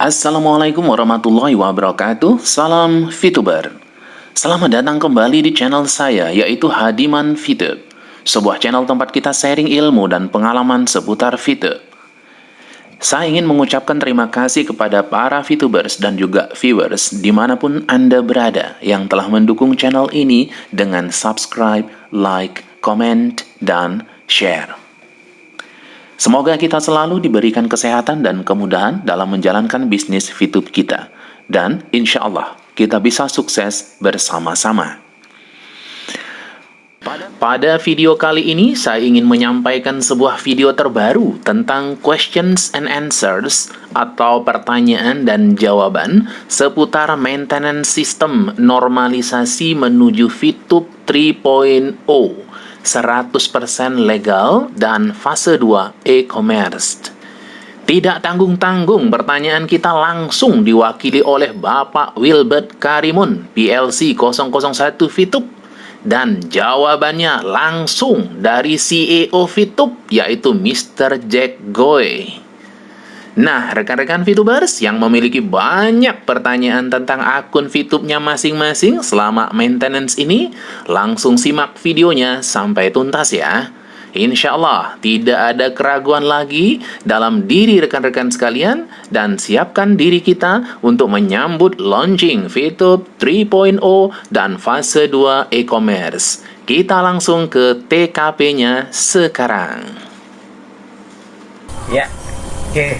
Assalamualaikum warahmatullahi wabarakatuh. Salam VTuber. Selamat datang kembali di channel saya, yaitu Hadiman VTube, sebuah channel tempat kita sharing ilmu dan pengalaman seputar VTube. Saya ingin mengucapkan terima kasih kepada para VTubers dan juga viewers dimanapun Anda berada yang telah mendukung channel ini dengan subscribe, like, comment, dan share. Semoga kita selalu diberikan kesehatan dan kemudahan dalam menjalankan bisnis VTube kita. Dan insya Allah kita bisa sukses bersama-sama. Pada video kali ini saya ingin menyampaikan sebuah video terbaru tentang questions and answers atau pertanyaan dan jawaban seputar maintenance system normalisasi menuju VTube 3.0. 100% legal dan fase 2 e-commerce. Tidak tanggung-tanggung, pertanyaan kita langsung diwakili oleh Bapak Wilbert Karimun, PLC 001 VTube, dan jawabannya langsung dari CEO VTube, yaitu Mr. Jack Goy. Nah, rekan-rekan VTubers yang memiliki banyak pertanyaan tentang akun VTube-nya masing-masing selama maintenance ini, langsung simak videonya sampai tuntas ya. Insya Allah tidak ada keraguan lagi dalam diri rekan-rekan sekalian, dan siapkan diri kita untuk menyambut launching VTube 3.0 dan fase 2 e-commerce. Kita langsung ke TKP-nya sekarang. Ya, oke.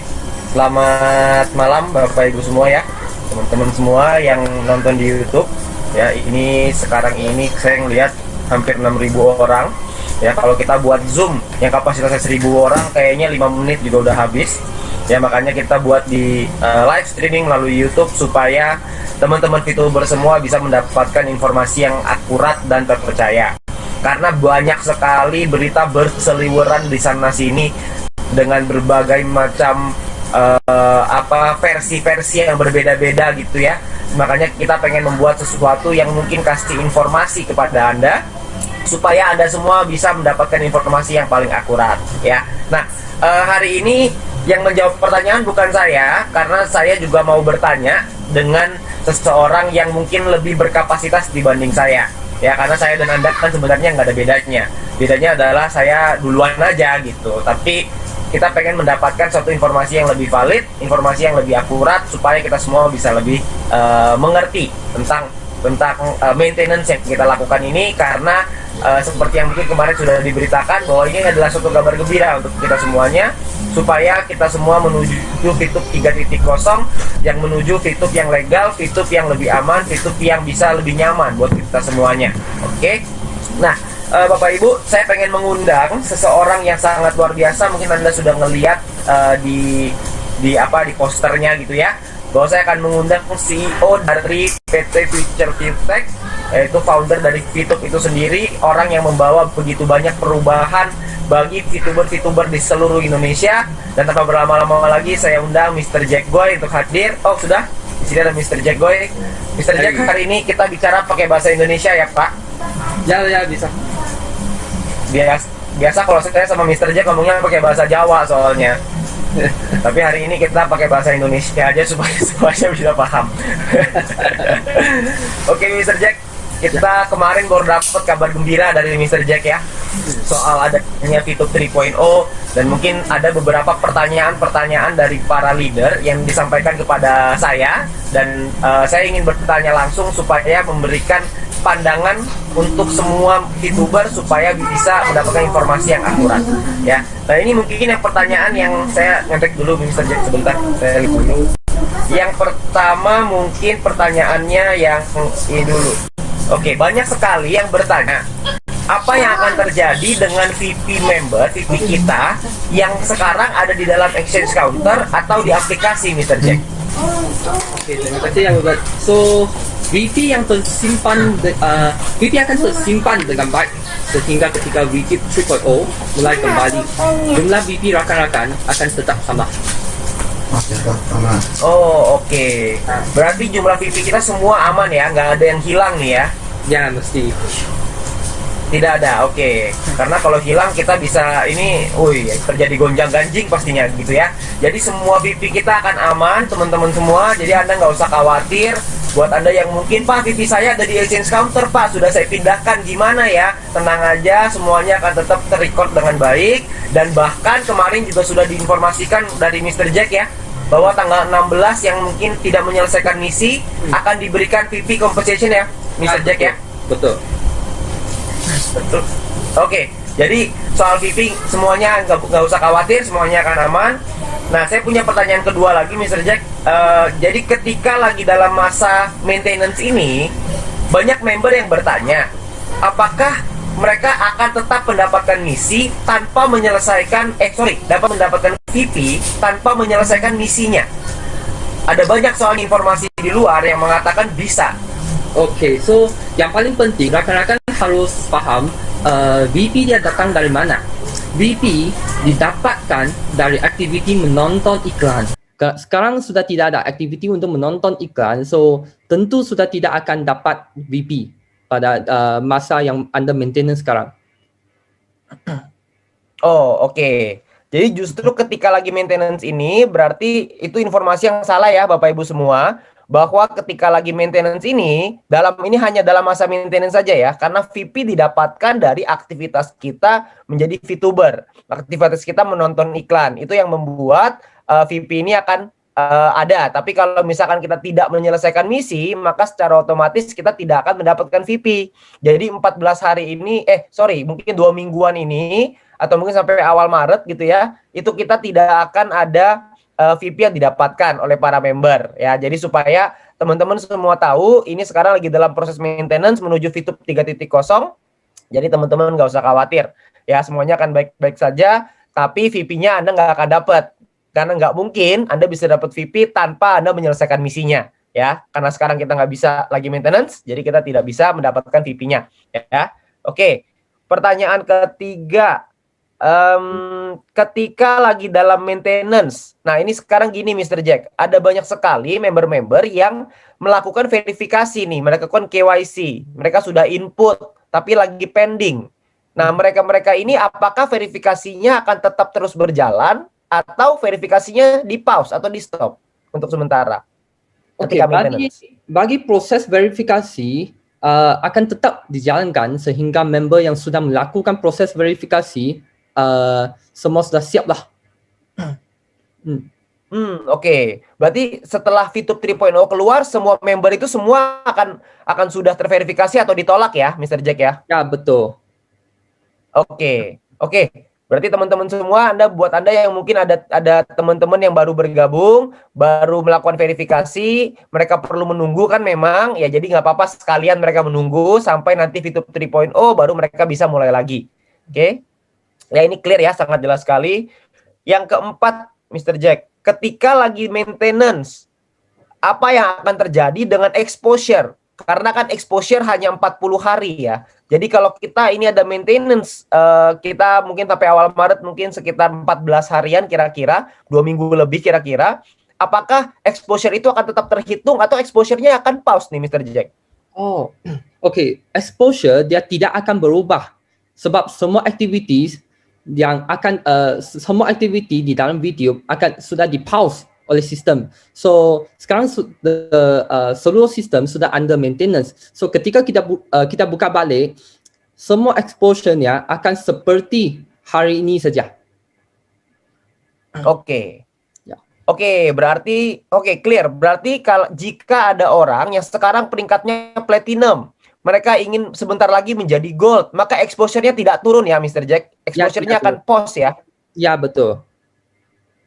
Selamat malam Bapak Ibu semua ya, teman-teman semua yang nonton di YouTube. Ya, ini sekarang ini saya ngelihat hampir 6.000 orang. Ya, kalau kita buat Zoom yang kapasitasnya 1.000 orang, kayaknya 5 menit juga udah habis. Ya, makanya kita buat di live streaming melalui YouTube supaya teman-teman VTuber semua bisa mendapatkan informasi yang akurat dan terpercaya. Karena banyak sekali berita berseliweran di sana sini dengan berbagai macam versi-versi yang berbeda-beda gitu ya. Makanya kita pengen membuat sesuatu yang mungkin kasih informasi kepada Anda supaya Anda semua bisa mendapatkan informasi yang paling akurat ya. Nah, hari ini yang menjawab pertanyaan bukan saya, karena saya juga mau bertanya dengan seseorang yang mungkin lebih berkapasitas dibanding saya ya, karena saya dan Anda kan sebenarnya nggak ada bedanya. Bedanya adalah saya duluan aja gitu, tapi kita pengen mendapatkan suatu informasi yang lebih valid, informasi yang lebih akurat, supaya kita semua bisa lebih mengerti tentang maintenance yang kita lakukan ini. Karena seperti yang mungkin kemarin sudah diberitakan bahwa ini adalah suatu kabar gembira untuk kita semuanya, supaya kita semua menuju VTube 3.0 yang menuju VTube yang legal, VTube yang lebih aman, VTube yang bisa lebih nyaman buat kita semuanya. Oke? Nah, Bapak Ibu, saya pengen mengundang seseorang yang sangat luar biasa. Mungkin Anda sudah ngelihat di posternya gitu ya, bahwa saya akan mengundang CEO dari PT Future Fintech, yaitu founder dari VTube itu sendiri, orang yang membawa begitu banyak perubahan bagi VTuber di seluruh Indonesia. Dan tanpa berlama-lama lagi, saya undang Mr. Jack Goy untuk hadir. Oh, sudah? Di sini ada Mr. Jack Goy. Mr. Jack, hari ini kita bicara pakai bahasa Indonesia ya, Pak? Ya, bisa. Biasa kalau saya sama Mr. Jack ngomongnya pakai bahasa Jawa soalnya. Tapi hari ini kita pakai bahasa Indonesia aja supaya semuanya bisa paham. Oke, Mr. Jack, kita kemarin baru dapat kabar gembira dari Mr. Jack ya, soal adanya VTube 3.0, dan mungkin ada beberapa pertanyaan dari para leader yang disampaikan kepada saya, dan saya ingin bertanya langsung supaya memberikan pandangan untuk semua VTuber supaya bisa mendapatkan informasi yang akurat ya. Nah, ini mungkin yang pertanyaan yang saya ngetek dulu Mr. Jack, sebentar saya lihat dulu. Yang pertama mungkin pertanyaannya yang ini dulu. Oke, banyak sekali yang bertanya apa yang akan terjadi dengan VP member, VP kita yang sekarang ada di dalam exchange counter atau di aplikasi, Mr. Jack. Oke, terima kasih yang buat. So, VP yang tersimpan, VP akan tersimpan dengan baik sehingga ketika VP 3.0 mulai kembali, jumlah VP rakan-rakan akan tetap sama. Oh, oke. Berarti jumlah VP kita semua aman ya, nggak ada yang hilang nih ya? Ya, mesti. Tidak ada, oke. Karena kalau hilang kita bisa ini, terjadi gonjang-ganjing pastinya gitu ya. Jadi semua VP kita akan aman, teman-teman semua. Jadi Anda nggak usah khawatir. Buat Anda yang mungkin, Pak, VP saya ada di exchange counter, Pak, sudah saya pindahkan, gimana ya? Tenang aja, semuanya akan tetap terrecord dengan baik. Dan bahkan kemarin juga sudah diinformasikan dari Mr. Jack ya, bahwa tanggal 16 yang mungkin tidak menyelesaikan misi akan diberikan VP compensation ya, Mr. Jack ya. Betul. Betul. Oke, jadi soal VP semuanya nggak usah khawatir, semuanya akan aman. Nah, saya punya pertanyaan kedua lagi, Mr. Jack. Jadi ketika lagi dalam masa maintenance ini, banyak member yang bertanya, apakah mereka akan tetap mendapatkan misi tanpa menyelesaikan, dapat mendapatkan VP tanpa menyelesaikan misinya. Ada banyak soal informasi di luar yang mengatakan bisa. Oke, so yang paling penting rakan-rakan harus paham VP dia datang dari mana. VP didapatkan dari aktiviti menonton iklan. Sekarang sudah tidak ada aktiviti untuk menonton iklan, so tentu sudah tidak akan dapat VP pada masa yang Anda maintenance sekarang. Oh, oke. Jadi justru ketika lagi maintenance ini berarti itu informasi yang salah ya Bapak Ibu semua, bahwa ketika lagi maintenance ini hanya dalam masa maintenance saja ya, karena VP didapatkan dari aktivitas kita menjadi VTuber. Aktivitas kita menonton iklan. Itu yang membuat VP ini akan ada. Tapi kalau misalkan kita tidak menyelesaikan misi, maka secara otomatis kita tidak akan mendapatkan VP. Jadi 14 hari ini, mungkin 2 mingguan ini, atau mungkin sampai awal Maret gitu ya, itu kita tidak akan ada VP yang didapatkan oleh para member ya. Jadi supaya teman-teman semua tahu, ini sekarang lagi dalam proses maintenance menuju VTube 3.0. Jadi teman-teman nggak usah khawatir ya, semuanya akan baik-baik saja. Tapi VP-nya Anda nggak akan dapat, karena nggak mungkin Anda bisa dapat VP tanpa Anda menyelesaikan misinya ya. Karena sekarang kita nggak bisa lagi maintenance, jadi kita tidak bisa mendapatkan VP-nya ya. Oke, pertanyaan ketiga. Ketika lagi dalam maintenance, nah ini sekarang gini Mr. Jack, ada banyak sekali member-member yang melakukan verifikasi nih, mereka lakukan KYC, mereka sudah input tapi lagi pending. Nah, mereka-mereka ini apakah verifikasinya akan tetap terus berjalan atau verifikasinya di pause atau di stop untuk sementara? Oke, bagi proses verifikasi akan tetap dijalankan sehingga member yang sudah melakukan proses verifikasi semua sudah siap lah. Oke. Berarti setelah VTube 3.0 keluar, semua member itu semua akan sudah terverifikasi atau ditolak ya, Mr. Jack ya? Ya, betul. Oke. Berarti teman-teman semua, buat Anda yang mungkin ada teman-teman yang baru bergabung, baru melakukan verifikasi, mereka perlu menunggu kan memang, ya jadi nggak apa-apa sekalian mereka menunggu sampai nanti VTube 3.0 baru mereka bisa mulai lagi. Oke? Ya ini clear ya, sangat jelas sekali. Yang keempat, Mr. Jack, ketika lagi maintenance, apa yang akan terjadi dengan exposure? Karena kan exposure hanya 40 hari ya. Jadi kalau kita ini ada maintenance, kita mungkin sampai awal Maret mungkin sekitar 14 harian kira-kira, 2 minggu lebih kira-kira. Apakah exposure itu akan tetap terhitung atau exposure-nya akan pause nih Mr. Jack? Oh, oke. Exposure dia tidak akan berubah. Sebab semua activities yang akan semua aktiviti di dalam video akan sudah di pause oleh sistem. So sekarang seluruh sistem sudah under maintenance. So ketika kita buka balik, semua exposure-nya akan seperti hari ini saja. Oke. Oke, berarti clear. Berarti jika ada orang yang sekarang peringkatnya platinum, mereka ingin sebentar lagi menjadi gold, maka exposure-nya tidak turun ya, Mr. Jack. Exposure-nya akan pause ya. Ya, betul.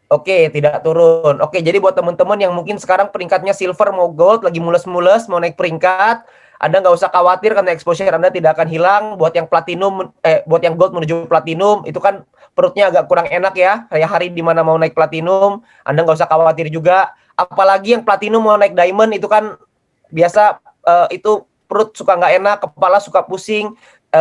Oke, tidak turun. Oke, jadi buat teman-teman yang mungkin sekarang peringkatnya silver mau gold, lagi mules-mules mau naik peringkat, Anda nggak usah khawatir karena exposure Anda tidak akan hilang. Buat yang platinum, buat yang gold menuju platinum, itu kan perutnya agak kurang enak ya. Kayak hari dimana mau naik platinum, Anda nggak usah khawatir juga. Apalagi yang platinum mau naik diamond, itu kan biasa itu perut suka nggak enak, kepala suka pusing,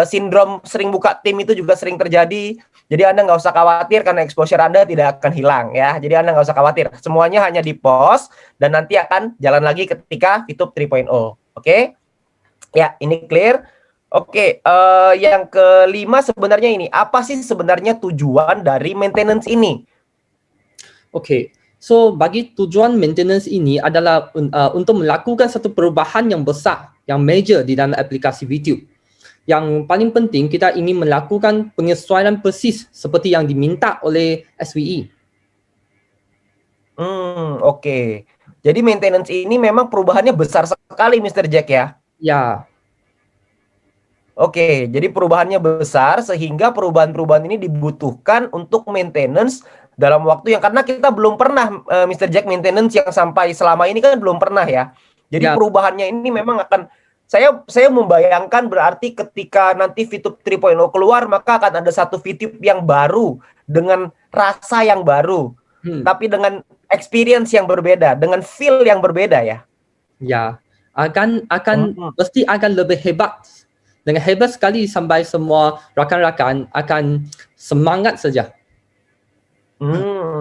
sindrom sering buka tim itu juga sering terjadi. Jadi Anda nggak usah khawatir karena exposure Anda tidak akan hilang ya. Jadi Anda nggak usah khawatir. Semuanya hanya di pause dan nanti akan jalan lagi ketika VTube 3.0. Oke? Ya, ini clear. Oke, yang kelima sebenarnya ini. Apa sih sebenarnya tujuan dari maintenance ini? Okay, so bagi tujuan maintenance ini adalah untuk melakukan satu perubahan yang besar, yang major di dalam aplikasi VTube. Yang paling penting kita ingin melakukan penyesuaian persis seperti yang diminta oleh SWE. Oke. Jadi maintenance ini memang perubahannya besar sekali, Mr. Jack ya? Ya, Oke, jadi perubahannya besar sehingga perubahan-perubahan ini dibutuhkan untuk maintenance dalam waktu yang karena kita belum pernah Mr. Jack maintenance yang sampai selama ini kan belum pernah ya. Jadi ya, perubahannya ini memang akan saya membayangkan berarti ketika nanti VTube 3.0 keluar maka akan ada satu VTube yang baru dengan rasa yang baru, tapi dengan experience yang berbeda, dengan feel yang berbeda ya. ya, akan pasti akan lebih hebat. Dengan hebat sekali sampai semua rakan-rakan akan semangat saja.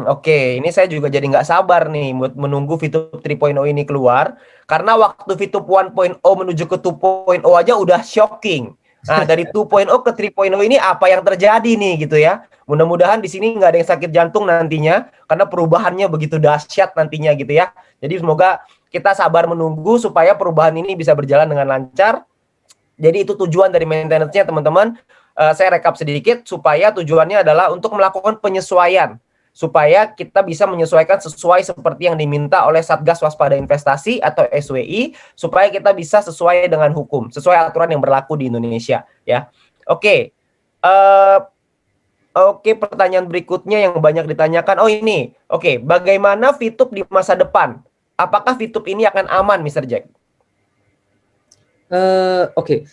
Oke. Ini saya juga jadi nggak sabar nih buat menunggu VTube 3.0 ini keluar. Karena waktu VTube 1.0 menuju ke 2.0 aja udah shocking. Nah, dari 2.0 ke 3.0 ini apa yang terjadi nih gitu ya. Mudah-mudahan di sini nggak ada yang sakit jantung nantinya. Karena perubahannya begitu dahsyat nantinya gitu ya. Jadi semoga kita sabar menunggu supaya perubahan ini bisa berjalan dengan lancar. Jadi itu tujuan dari maintenance-nya teman-teman. Saya rekap sedikit supaya tujuannya adalah untuk melakukan penyesuaian. Supaya kita bisa menyesuaikan sesuai seperti yang diminta oleh Satgas Waspada Investasi atau SWI. Supaya kita bisa sesuai dengan hukum. Sesuai aturan yang berlaku di Indonesia. Ya. Oke. Oke, pertanyaan berikutnya yang banyak ditanyakan. Oh ini. Oke, bagaimana VTube di masa depan? Apakah VTube ini akan aman, Mr. Jack? Okey.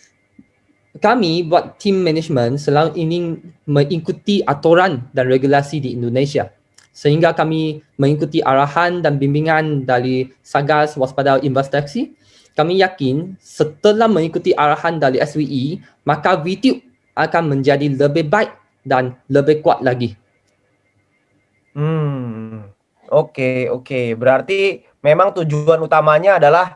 Kami buat tim management selalu ingin mengikuti aturan dan regulasi di Indonesia. Sehingga kami mengikuti arahan dan bimbingan dari Satgas Waspada Investasi. Kami yakin setelah mengikuti arahan dari SWE, maka VTube akan menjadi lebih baik dan lebih kuat lagi. Oke. Berarti memang tujuan utamanya adalah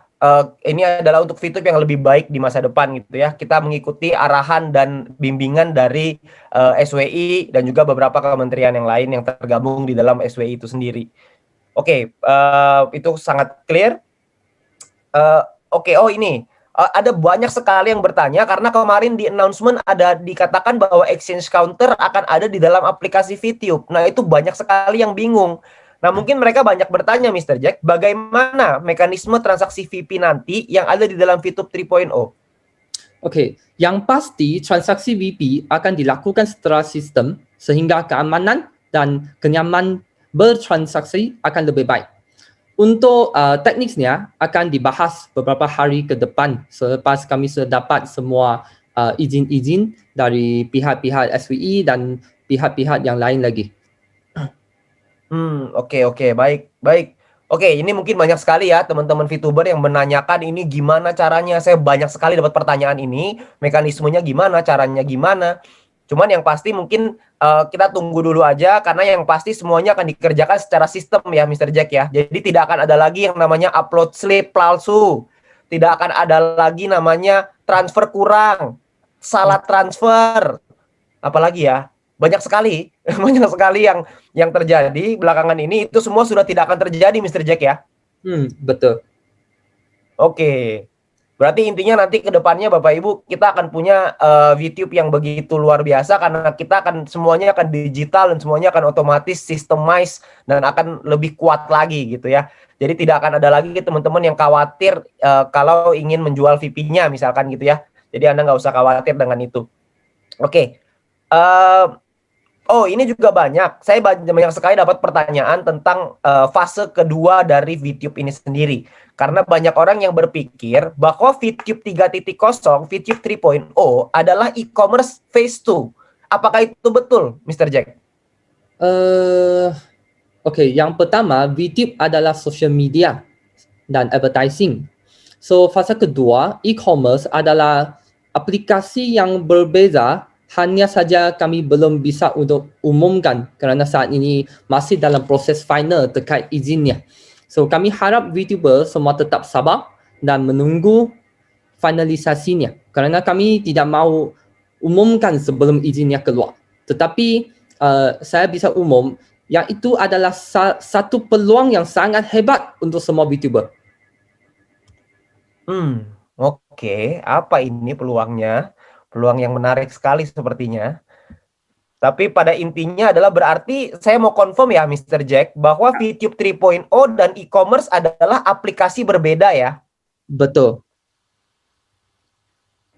ini adalah untuk VTube yang lebih baik di masa depan gitu ya. Kita mengikuti arahan dan bimbingan dari SWI dan juga beberapa kementerian yang lain yang tergabung di dalam SWI itu sendiri. Oke, itu sangat clear. Oke, ini ada banyak sekali yang bertanya karena kemarin di announcement ada dikatakan bahwa exchange counter akan ada di dalam aplikasi VTube. Nah, itu banyak sekali yang bingung. Nah, mungkin mereka banyak bertanya, Mr. Jack, bagaimana mekanisme transaksi VP nanti yang ada di dalam VTube 3.0? Okey, yang pasti transaksi VP akan dilakukan secara sistem sehingga keamanan dan kenyamanan bertransaksi akan lebih baik. Untuk tekniknya akan dibahas beberapa hari ke depan selepas kami sudah dapat semua izin-izin dari pihak-pihak SWE dan pihak-pihak yang lain lagi. Oke, baik. Oke, ini mungkin banyak sekali ya teman-teman VTuber yang menanyakan ini gimana caranya. Saya banyak sekali dapat pertanyaan ini, mekanismenya gimana, caranya gimana. Cuman yang pasti mungkin kita tunggu dulu aja karena yang pasti semuanya akan dikerjakan secara sistem ya Mr. Jack ya. Jadi tidak akan ada lagi yang namanya upload slip palsu. Tidak akan ada lagi namanya transfer kurang, salah transfer. Apalagi ya? Banyak sekali yang terjadi belakangan ini, itu semua sudah tidak akan terjadi Mr. Jack ya. Betul. Oke. Berarti intinya nanti ke depannya Bapak Ibu kita akan punya VTube yang begitu luar biasa karena kita akan semuanya akan digital dan semuanya akan otomatis systemized dan akan lebih kuat lagi gitu ya. Jadi tidak akan ada lagi teman-teman yang khawatir kalau ingin menjual VP-nya misalkan gitu ya. Jadi Anda nggak usah khawatir dengan itu. Oke. Ini juga banyak. Saya banyak sekali dapat pertanyaan tentang fase kedua dari VTube ini sendiri. Karena banyak orang yang berpikir bahwa VTube 3.0, VTube 3.0 adalah e-commerce phase 2. Apakah itu betul, Mr. Jack? Oke, yang pertama, VTube adalah social media dan advertising. So, fase kedua, e-commerce adalah aplikasi yang berbeza. Hanya saja kami belum bisa untuk umumkan kerana saat ini masih dalam proses final terkait izinnya. So kami harap VTuber semua tetap sabar dan menunggu finalisasinya kerana kami tidak mahu umumkan sebelum izinnya keluar. Tetapi saya bisa umum Yang itu adalah satu peluang yang sangat hebat untuk semua VTuber. Oke. Apa ini peluangnya? Peluang yang menarik sekali sepertinya. Tapi pada intinya adalah berarti saya mau confirm ya Mr. Jack bahwa VTube 3.0 dan e-commerce adalah aplikasi berbeda ya. Betul.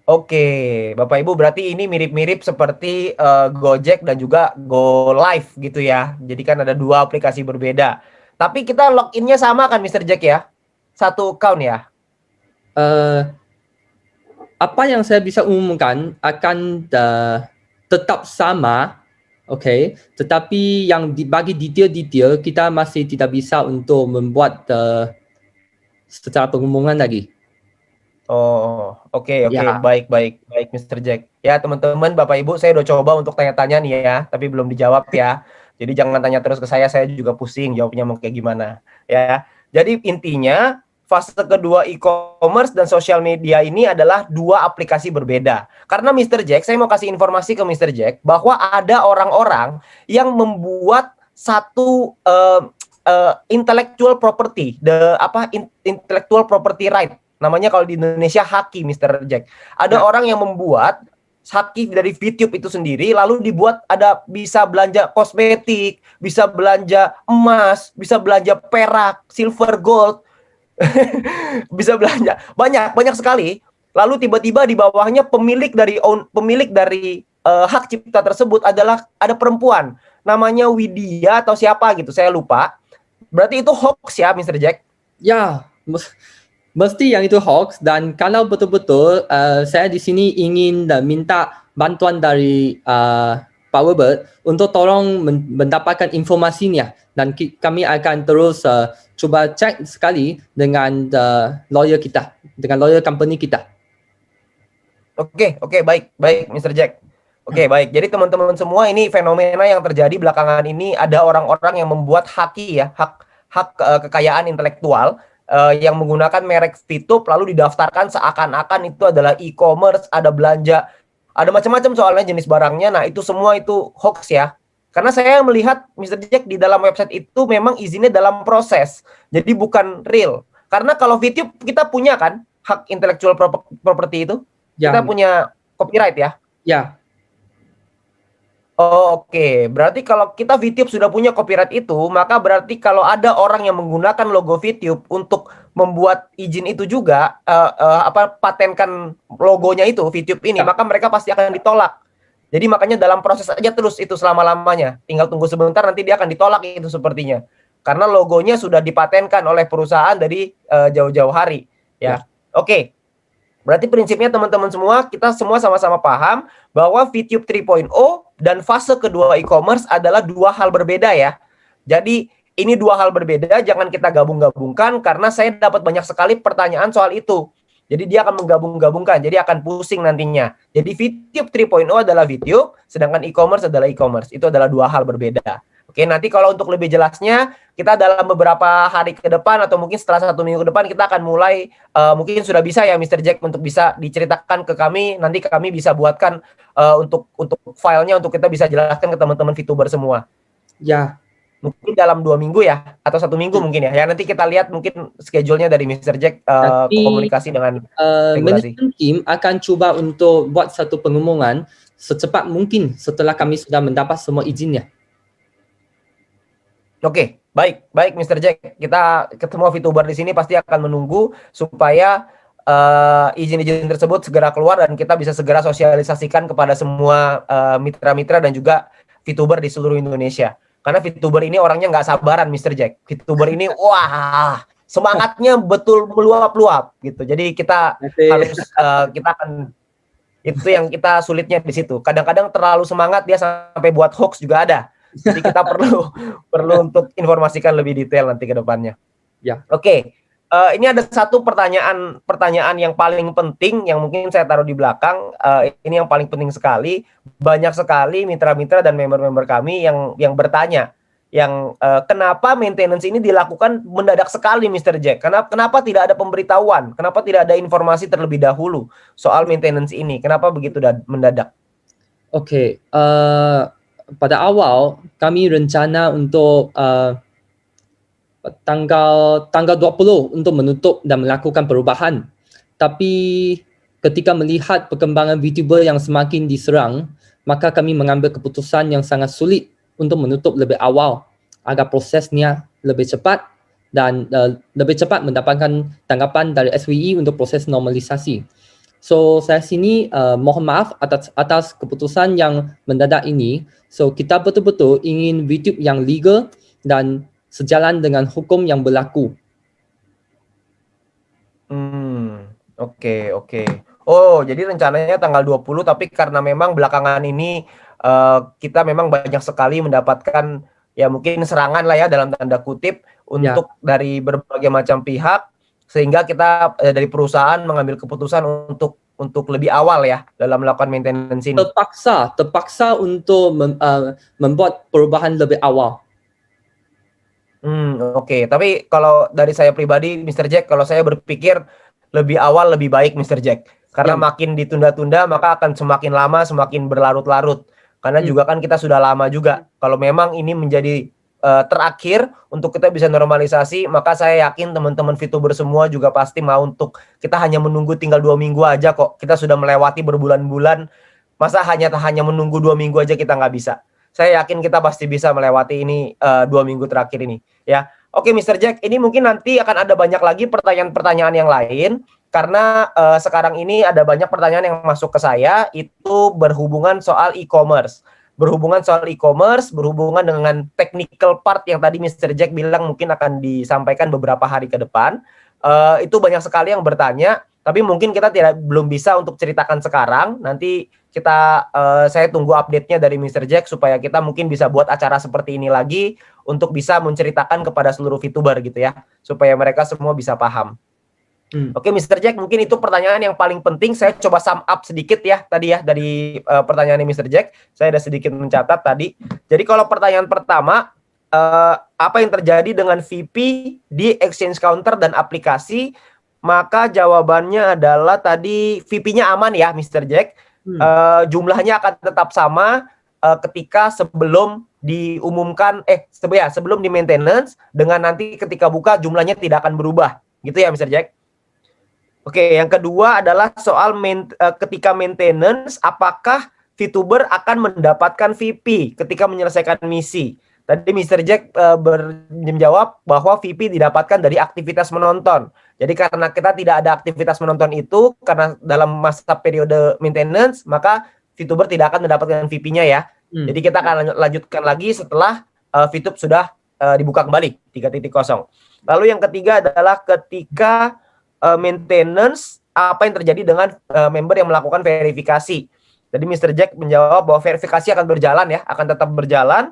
Oke, Bapak Ibu berarti ini mirip-mirip seperti Gojek dan juga Go Live gitu ya. Jadi kan ada dua aplikasi berbeda. Tapi kita loginnya sama kan Mr. Jack ya? Satu account ya? Apa yang saya bisa umumkan akan tetap sama, okay? Tetapi yang bagi detail-detail kita masih tidak bisa untuk membuat secara pengumuman lagi. Oh, oke, Ya. baik Mr. Jack. Ya teman-teman, Bapak Ibu, saya udah coba untuk tanya-tanya nih ya, tapi belum dijawab ya. Jadi jangan tanya terus ke saya juga pusing jawabnya mau kayak gimana ya. Jadi intinya fase kedua e-commerce dan sosial media ini adalah dua aplikasi berbeda. Karena Mr. Jack, saya mau kasih informasi ke Mr. Jack bahwa ada orang-orang yang membuat satu intellectual property, intellectual property right. Namanya kalau di Indonesia haki, Mr. Jack. Ada orang yang membuat haki dari VTube itu sendiri, lalu dibuat ada bisa belanja kosmetik, bisa belanja emas, bisa belanja perak, silver, gold, bisa belanja banyak sekali. Lalu tiba-tiba di bawahnya pemilik dari hak cipta tersebut adalah ada perempuan, namanya Widya atau siapa gitu, saya lupa. Berarti itu hoax ya, Mr. Jack? Ya, mesti yang itu hoax, dan kalau betul-betul saya di sini ingin minta bantuan dari Powerbird untuk tolong mendapatkan informasinya, dan kami akan terus cuba cek sekali dengan lawyer kita, dengan lawyer company kita. Oke, baik Mr. Jack. Oke, baik. Jadi teman-teman semua, ini fenomena yang terjadi belakangan ini, ada orang-orang yang membuat haki ya, hak kekayaan intelektual yang menggunakan merek VTube lalu didaftarkan seakan-akan itu adalah e-commerce, ada belanja, ada macam-macam soalnya jenis barangnya. Nah, itu semua itu hoax ya. Karena saya melihat Mr. Jack di dalam website itu memang izinnya dalam proses. Jadi bukan real. Karena kalau VTube kita punya kan hak intellectual property itu. Kita punya copyright ya. Ya. Oh, oke. Berarti kalau kita VTube sudah punya copyright itu, maka berarti kalau ada orang yang menggunakan logo VTube untuk membuat izin itu juga, patenkan logonya itu VTube ini, maka mereka pasti akan ditolak. Jadi makanya dalam proses aja terus itu selama-lamanya. Tinggal tunggu sebentar, nanti dia akan ditolak itu sepertinya. Karena logonya sudah dipatenkan oleh perusahaan dari jauh-jauh hari. Ya. Oke. Berarti prinsipnya teman-teman semua, kita semua sama-sama paham bahwa VTube 3.0 dan fase kedua e-commerce adalah dua hal berbeda ya. Jadi ini dua hal berbeda, jangan kita gabung-gabungkan karena saya dapat banyak sekali pertanyaan soal itu. Jadi dia akan menggabung-gabungkan, jadi akan pusing nantinya. Jadi VTube 3.0 adalah VTube, sedangkan e-commerce adalah e-commerce. Itu adalah dua hal berbeda. Oke, nanti kalau untuk lebih jelasnya, kita dalam beberapa hari ke depan atau mungkin setelah 1 minggu ke depan kita akan mulai, mungkin sudah bisa ya Mr. Jack untuk bisa diceritakan ke kami, nanti kami bisa buatkan untuk filenya untuk kita bisa jelaskan ke teman-teman VTuber semua. Ya. Mungkin dalam 2 minggu ya, atau 1 minggu mungkin ya. Ya nanti kita lihat mungkin schedule-nya dari Mr. Jack, komunikasi dengan manajemen tim akan coba untuk buat satu pengumuman secepat mungkin setelah kami sudah mendapat semua izinnya. Oke, baik Mr. Jack. Kita ketemu VTuber di sini pasti akan menunggu supaya izin-izin tersebut segera keluar dan kita bisa segera sosialisasikan kepada semua mitra-mitra dan juga VTuber di seluruh Indonesia. Karena VTuber ini orangnya nggak sabaran, Mr. Jack. VTuber ini, wah, semangatnya betul meluap-luap gitu. Jadi kita harus kita akan, itu yang kita sulitnya di situ. Kadang-kadang terlalu semangat dia sampai buat hoax juga ada. Jadi kita perlu untuk informasikan lebih detail nanti ke depannya. Ya. Oke. Ini ada satu pertanyaan yang paling penting yang mungkin saya taruh di belakang. Ini yang paling penting sekali. Banyak sekali mitra-mitra dan member-member kami yang bertanya, kenapa maintenance ini dilakukan mendadak sekali, Mr. Jack? Kenapa tidak ada pemberitahuan? Kenapa tidak ada informasi terlebih dahulu soal maintenance ini? Kenapa begitu mendadak? Oke. pada awal kami rencana untuk tanggal 20 untuk menutup dan melakukan perubahan. Tapi ketika melihat perkembangan VTuber yang semakin diserang, maka kami mengambil keputusan yang sangat sulit untuk menutup lebih awal agar prosesnya lebih cepat dan lebih cepat mendapatkan tanggapan dari SWE untuk proses normalisasi. So saya sini mohon maaf atas keputusan yang mendadak ini. So kita betul-betul ingin VTube yang legal dan sejalan dengan hukum yang berlaku. Oke. Oh, jadi rencananya tanggal 20, tapi karena memang belakangan ini kita memang banyak sekali mendapatkan ya mungkin serangan lah ya dalam tanda kutip untuk dari berbagai macam pihak, sehingga kita dari perusahaan mengambil keputusan untuk lebih awal ya dalam melakukan maintenance ini. Terpaksa untuk membuat perubahan lebih awal. Oke. Tapi kalau dari saya pribadi, Mr. Jack, kalau saya berpikir lebih awal lebih baik, Mr. Jack. Karena makin ditunda-tunda, maka akan semakin lama, semakin berlarut-larut. Karena juga kan kita sudah lama juga. Kalau memang ini menjadi terakhir untuk kita bisa normalisasi, maka saya yakin teman-teman VTuber semua juga pasti mau untuk kita hanya menunggu tinggal 2 minggu aja kok. Kita sudah melewati berbulan-bulan. Masa hanya menunggu 2 minggu aja kita nggak bisa. Saya yakin kita pasti bisa melewati ini 2 minggu terakhir ini ya. Oke Mr. Jack, ini mungkin nanti akan ada banyak lagi pertanyaan-pertanyaan yang lain karena sekarang ini ada banyak pertanyaan yang masuk ke saya itu berhubungan soal e-commerce. Berhubungan dengan technical part yang tadi Mr. Jack bilang mungkin akan disampaikan beberapa hari ke depan. Itu banyak sekali yang bertanya, tapi mungkin kita belum bisa untuk ceritakan sekarang. Nanti saya tunggu update-nya dari Mr. Jack supaya kita mungkin bisa buat acara seperti ini lagi untuk bisa menceritakan kepada seluruh VTuber gitu ya, supaya mereka semua bisa paham. Oke Mr. Jack, mungkin itu pertanyaan yang paling penting. Saya coba sum up sedikit ya tadi ya dari pertanyaan Mr. Jack. Saya ada sedikit mencatat tadi. Jadi kalau pertanyaan pertama, apa yang terjadi dengan VP di exchange counter dan aplikasi? Maka jawabannya adalah tadi VP-nya aman ya Mr. Jack. Jumlahnya akan tetap sama ketika sebelum diumumkan sebelum di maintenance, dengan nanti ketika buka jumlahnya tidak akan berubah gitu ya Mr. Jack. Oke, yang kedua adalah soal ketika maintenance, apakah VTuber akan mendapatkan VP ketika menyelesaikan misi? Tadi Mr. Jack menjawab bahwa VP didapatkan dari aktivitas menonton. Jadi karena kita tidak ada aktivitas menonton itu, karena dalam masa periode maintenance, maka VTuber tidak akan mendapatkan VP-nya ya. Jadi kita akan lanjutkan lagi setelah VTube sudah dibuka kembali 3.0. Lalu yang ketiga adalah ketika maintenance, apa yang terjadi dengan member yang melakukan verifikasi. Jadi Mr. Jack menjawab bahwa verifikasi akan berjalan ya, akan tetap berjalan.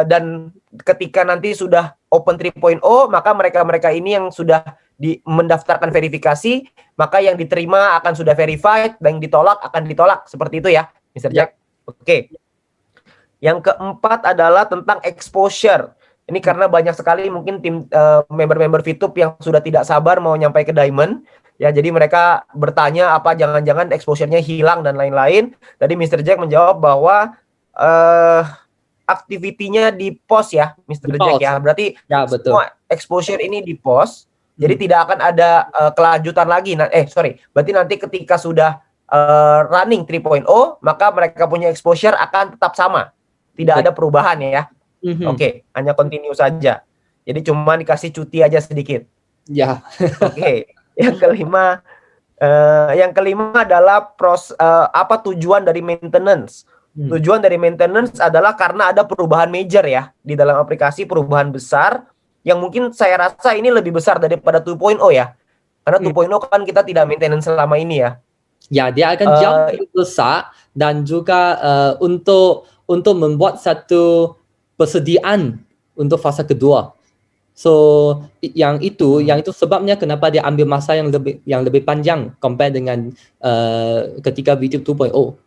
Dan ketika nanti sudah Open 3.0, maka mereka ini yang sudah mendaftarkan verifikasi, maka yang diterima akan sudah verified, dan yang ditolak akan ditolak. Seperti itu ya, Mr. Jack. Oke. Yang keempat adalah tentang exposure. Ini karena banyak sekali mungkin tim member-member VTube yang sudah tidak sabar mau nyampai ke Diamond. Ya, jadi mereka bertanya apa jangan-jangan exposure-nya hilang dan lain-lain. Tadi Mr. Jack menjawab bahwa aktivitinya di post ya, Mr. Jack ya. Berarti ya, betul. Semua exposure ini di post. Jadi tidak akan ada kelanjutan lagi. Berarti nanti ketika sudah running 3.0, maka mereka punya exposure akan tetap sama. Tidak ada perubahan ya. Oke, hanya continue saja. Jadi cuma dikasih cuti aja sedikit. Ya. Oke. Yang kelima adalah apa tujuan dari maintenance? Tujuan dari maintenance adalah karena ada perubahan major ya di dalam aplikasi, perubahan besar yang mungkin saya rasa ini lebih besar daripada 2.0 ya. Karena 2.0 kan kita tidak maintenance selama ini ya. Ya, dia akan jauh lebih besar dan juga untuk membuat satu persediaan untuk fase kedua. So yang itu sebabnya kenapa dia ambil masa yang lebih panjang compare dengan ketika VTube 2.0.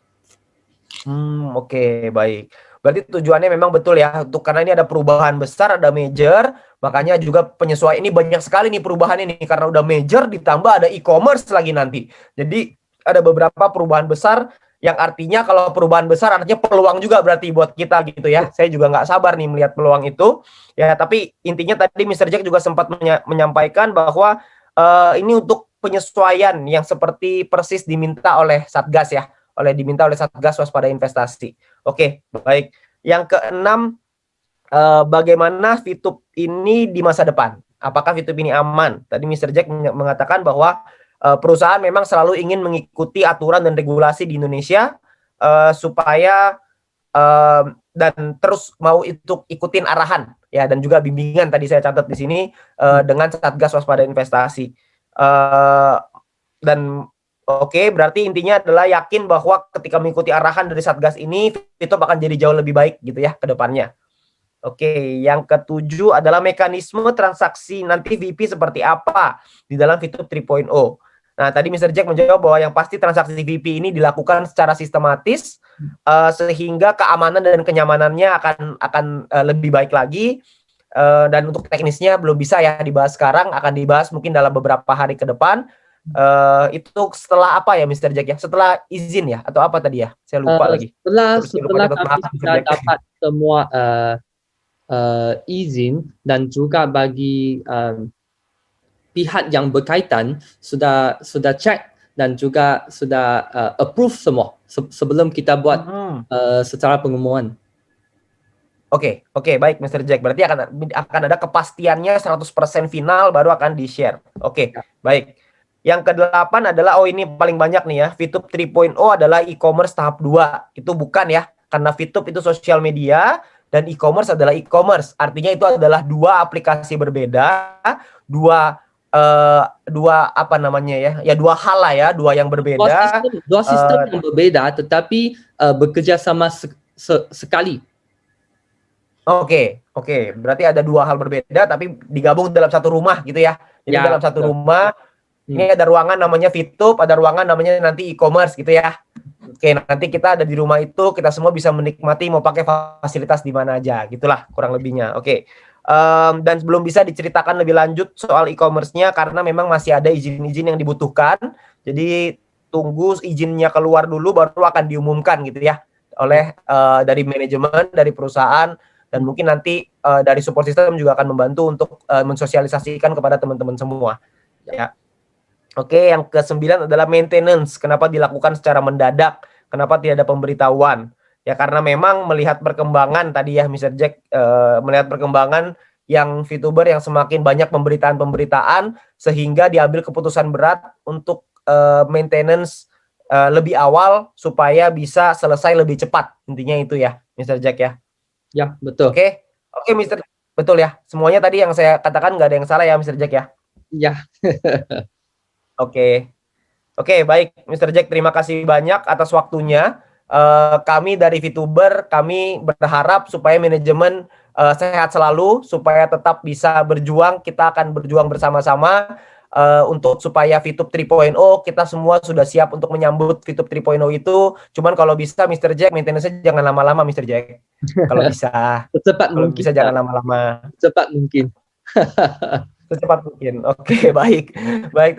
Oke, baik. Berarti tujuannya memang betul ya, karena ini ada perubahan besar, ada major, makanya juga penyesuaian ini banyak sekali nih perubahan ini karena udah major ditambah ada e-commerce lagi nanti. Jadi ada beberapa perubahan besar Yang artinya kalau perubahan besar artinya peluang juga berarti buat kita gitu ya. Saya juga nggak sabar nih melihat peluang itu. Ya, tapi intinya tadi Mr. Jack juga sempat menyampaikan bahwa ini untuk penyesuaian yang seperti persis diminta oleh Satgas ya, diminta oleh Satgas Waspada Investasi. Oke, baik. Yang keenam, bagaimana Fitup ini di masa depan? Apakah Fitup ini aman? Tadi Mr. Jack mengatakan bahwa perusahaan memang selalu ingin mengikuti aturan dan regulasi di Indonesia supaya dan terus mau ikutin arahan ya, dan juga bimbingan tadi saya catat di sini dengan Satgas Waspada Investasi. Dan oke, berarti intinya adalah yakin bahwa ketika mengikuti arahan dari Satgas ini, Fitup akan jadi jauh lebih baik gitu ya ke depannya. Oke, yang ketujuh adalah mekanisme transaksi nanti VP seperti apa di dalam Fitup 3.0. Nah, tadi Mr. Jack menjawab bahwa yang pasti transaksi VP ini dilakukan secara sistematis sehingga keamanan dan kenyamanannya akan lebih baik lagi. Dan untuk teknisnya belum bisa ya dibahas sekarang, akan dibahas mungkin dalam beberapa hari ke depan. Itu setelah apa ya Mr. Jack ya? Setelah izin ya atau apa tadi ya? Saya lupa lagi. Setelah kami sudah dapat semua izin dan juga bagi pihak yang berkaitan sudah cek dan juga sudah approve semua sebelum kita buat secara pengumuman. Oke, baik Mr. Jack. Berarti akan ada kepastiannya 100% final baru akan di-share. Oke, baik. Yang ke-8 adalah, ini paling banyak nih ya, Fitup 3.0 adalah e-commerce tahap 2. Itu bukan ya, karena Fitup itu sosial media dan e-commerce adalah e-commerce. Artinya itu adalah dua aplikasi berbeda, dua apa namanya ya? Ya dua hal lah ya, dua yang berbeda. Dua sistem yang berbeda tetapi bekerja sama sekali. Oke. Berarti ada dua hal berbeda tapi digabung dalam satu rumah gitu ya. Jadi dalam satu rumah ini ada ruangan namanya Fitup, ada ruangan namanya nanti e-commerce gitu ya. Oke, nanti kita ada di rumah itu, kita semua bisa menikmati mau pakai fasilitas di mana aja, gitulah kurang lebihnya. Oke. Dan belum bisa diceritakan lebih lanjut soal e-commerce-nya karena memang masih ada izin-izin yang dibutuhkan. Jadi tunggu izinnya keluar dulu baru akan diumumkan gitu ya oleh dari manajemen, dari perusahaan, dan mungkin nanti dari support system juga akan membantu untuk mensosialisasikan kepada teman-teman semua. Ya. Oke, yang ke-9 adalah maintenance. Kenapa dilakukan secara mendadak? Kenapa tidak ada pemberitahuan? Ya karena memang melihat perkembangan tadi ya Mr. Jack, melihat perkembangan yang VTuber yang semakin banyak pemberitaan sehingga diambil keputusan berat untuk maintenance lebih awal supaya bisa selesai lebih cepat. Intinya itu ya Mr. Jack ya. Ya, betul. Oke, Mr. Betul ya. Semuanya tadi yang saya katakan nggak ada yang salah ya Mr. Jack ya. Ya. Oke, baik Mr. Jack, terima kasih banyak atas waktunya. Kami dari VTuber, kami berharap supaya manajemen sehat selalu, supaya tetap bisa berjuang. Kita akan berjuang bersama-sama untuk supaya Fitup 3.0 kita semua sudah siap untuk menyambut Fitup 3.0 itu. Cuman kalau bisa Mr. Jack, maintenance-nya jangan lama-lama Mr. Jack. Kalau bisa. Secepat kalau mungkin. bisa jangan lama-lama. Secepat mungkin. Secepat mungkin. Oke, baik,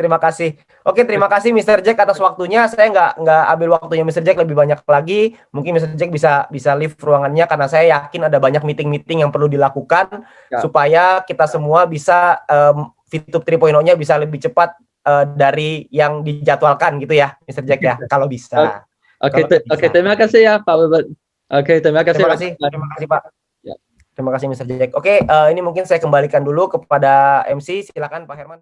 terima kasih. Oke, terima kasih Mr. Jack atas waktunya. Saya nggak ambil waktunya Mr. Jack lebih banyak lagi. Mungkin Mr. Jack bisa leave ruangannya karena saya yakin ada banyak meeting yang perlu dilakukan supaya kita semua bisa Fitup 3.0-nya bisa lebih cepat dari yang dijadwalkan gitu ya, Mr. Jack ya, kalau bisa. Oke, terima kasih ya Pak Webert. Oke, terima kasih Pak. Terima kasih Mr. Jack. Oke, ini mungkin saya kembalikan dulu kepada MC. Silakan Pak Herman.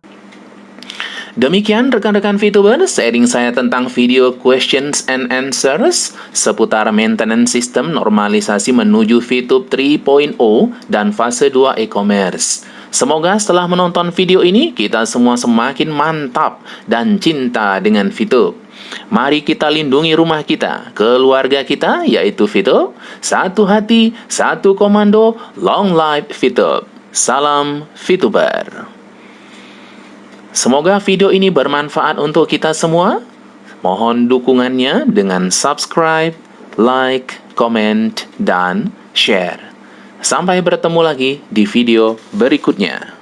Demikian rekan-rekan VTuber, sharing saya tentang video questions and answers seputar maintenance sistem normalisasi menuju Fitup 3.0 dan fase 2 e-commerce. Semoga setelah menonton video ini, kita semua semakin mantap dan cinta dengan Fitup. Mari kita lindungi rumah kita, keluarga kita, yaitu Fitup. Satu hati, satu komando, long life Fitup. Salam VTuber. Semoga video ini bermanfaat untuk kita semua. Mohon dukungannya dengan subscribe, like, comment, dan share. Sampai bertemu lagi di video berikutnya.